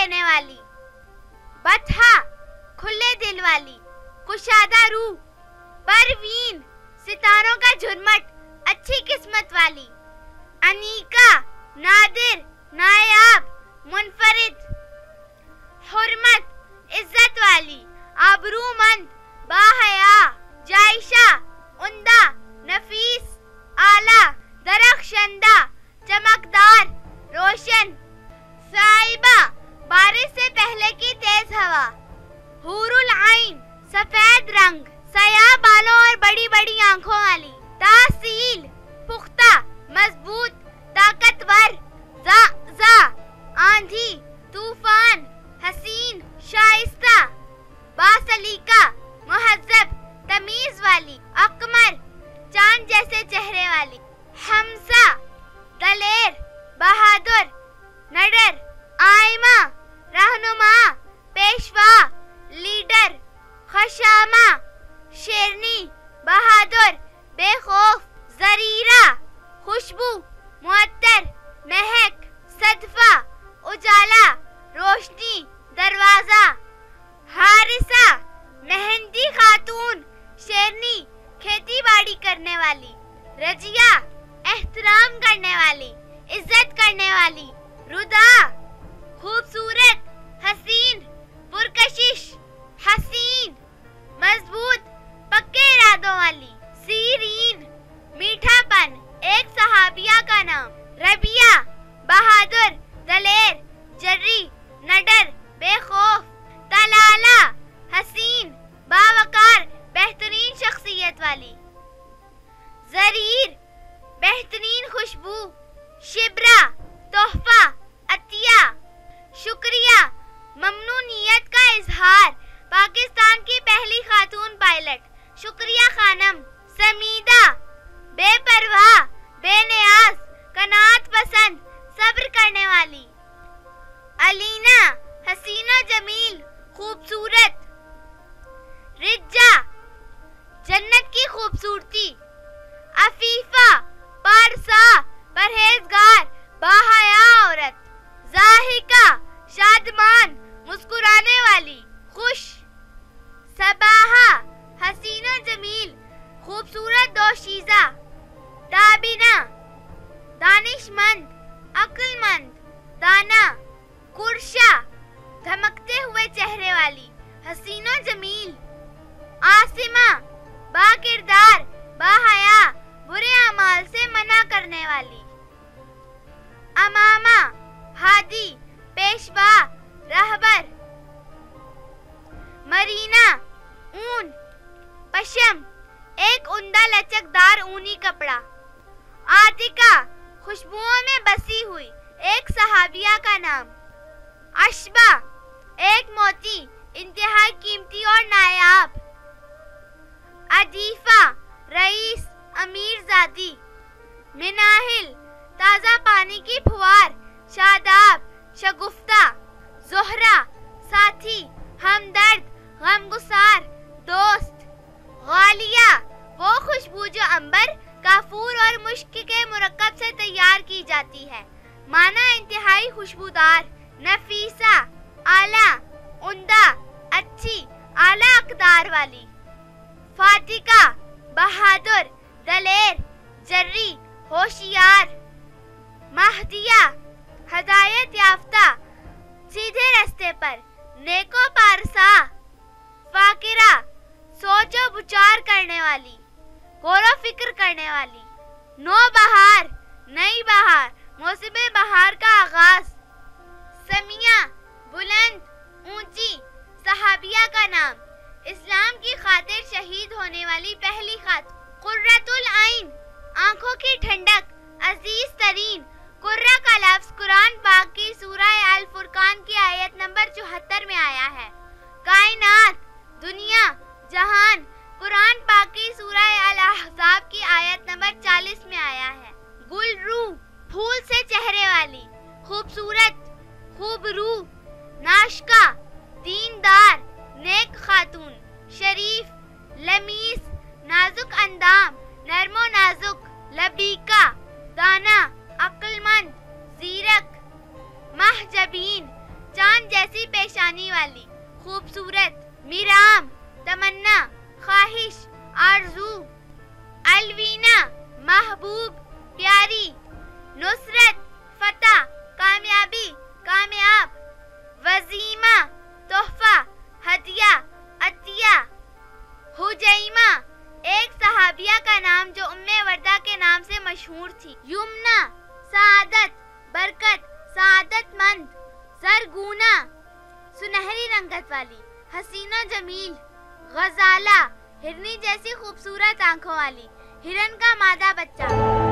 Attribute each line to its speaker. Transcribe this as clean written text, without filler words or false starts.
Speaker 1: دینے والی، بطحا کھلے دل والی، کشادہ روح، پروین ستاروں کا جھرمٹ، اچھی قسمت والی، انیکا نادر نایاب منفرد، حرمت عزت والی، آبرومند باحیا، جائشہ عمدہ نفیس اعلیٰ درخشندہ چمکدار روشن، صائبہ بارش سے پہلے کی تیز ہوا، حور العین سفید رنگ، سیاہ بالوں اور بڑی بڑی آنکھوں والی، تاصیل پختہ مضبوط طاقتور، زا آندھی طوفان، حسین شائستہ باسلیقہ مہذب تمیز والی، اقمر چاند جیسے چہرے والی، حمزہ دلیر بہادر نڈر، آئمہ رہنما پیشوا لیڈر، خشامہ شیرنی بہادر بے خوف، زریرہ خوشبو معطر مہک، صدفہ اجالا روشنی دروازہ، حارثہ مہندی خاتون شیرنی کھیتی باڑی کرنے والی، رجیہ احترام کرنے والی عزت کرنے والی، ردا خوبصورت حسین پرکشش حسین مضبوط پکے ارادوں والی، سیرین میٹھا پن ایک صحابیہ کا نام، ربیہ بہادر دلیر جری نڈر بے خوف، طلالہ حسین باوقار بہترین شخصیت والی، زریر بہترین خوشبو، شبرا تحفہ عطیہ، شکریہ ممنونیت کا اظہار، پاکستان کی پہلی خاتون پائلٹ، شکریہ خانم، سمیدہ بے پرواہ بے نیاز قناعت پسند صبر کرنے والی، علینا حسین و جمیل خوبصورت، رجا جنت کی خوبصورتی، عفیفہ پارسا پرہیزگار باحیا عورت، ضاحکہ شادمان مسکرانے والی، خوش، صباحہ حسین و جمیل خوبصورت دوشیزہ، تابینہ دانش مند عقل مند دانا، قرشہ دھمکتے ہوئے چہرے والی حسین و جمیل، عاصمہ با کردار باحیا برے اعمال سے منع کرنے والی، امامہ ہادی پیشوا رہبر، مرینا اون پشم ایک عمدہ لچکدار اونی کپڑا، عاتقہ خوشبوؤں میں بسی ہوئی ایک صحابیہ کا نام، عشبہ ایک موتی انتہائی قیمتی اور نایاب، عدیفہ رئیس امیر زادی، مناہل تازہ پانی کی پھوار، شاداب شگفتہ، زہرہ ساتھی ہمدرد غمگسار دوست، غالیہ وہ خوشبو جو عنبر کافور اور مشک کے مرکب سے تیار کی جاتی ہے، معنی انتہائی خوشبودار، نفیسہ اعلیٰ عمدہ اچھی اعلیٰ اقدار والی، فاتقہ بہادر دلیر جری ہوشیار، مہدیہ ہدایت یافتہ سیدھے رستے پر نیک و پارسا، فاقرہ سوچ و بچار کرنے والی غور و فکر کرنے والی، نو بہار نئی بہار موسم بہار کا آغاز، سمیہ بلند اونچی صحابیہ کا نام، اسلام کی خاطر شہید ہونے والی پہلی خاتون، قرۃ العین آنکھوں کی ٹھنڈک، عزیز ترین، قرہ کا لفظ قرآن پاک کی سورہ الفرقان کی آیت نمبر 74 میں آیا ہے، کائنات دنیا جہان قرآن پاک کی سورہ الاحزاب کی آیت نمبر 40 میں آیا ہے، گل روح پھول سے چہرے والی، خوبصورت خوب روح، ناشکا دیندار نیک خاتون، شریف لمیس نازک اندام نرم و نازک، لبیکہ دانا عقل مند زیرک، محجبین چاند چاند جیسی پیشانی والی، خوبصورت، میرام، تمنا، خواہش، آرزو، الوینا، محبوب، پیاری، نصرت، فتح، کامیابی، کامیاب، وزیمہ، تحفہ، ہدیہ، عطیہ، حجیمہ، ایک صحابیہ کا نام جو ام وردہ کے نام سے مشہور تھی، یمنا، سعادت، برکت، سعادت مند، زرگونا، سنہری رنگت والی، حسین و جمیل، غزالہ، ہرنی جیسی خوبصورت آنکھوں والی، ہرن کا مادہ بچہ،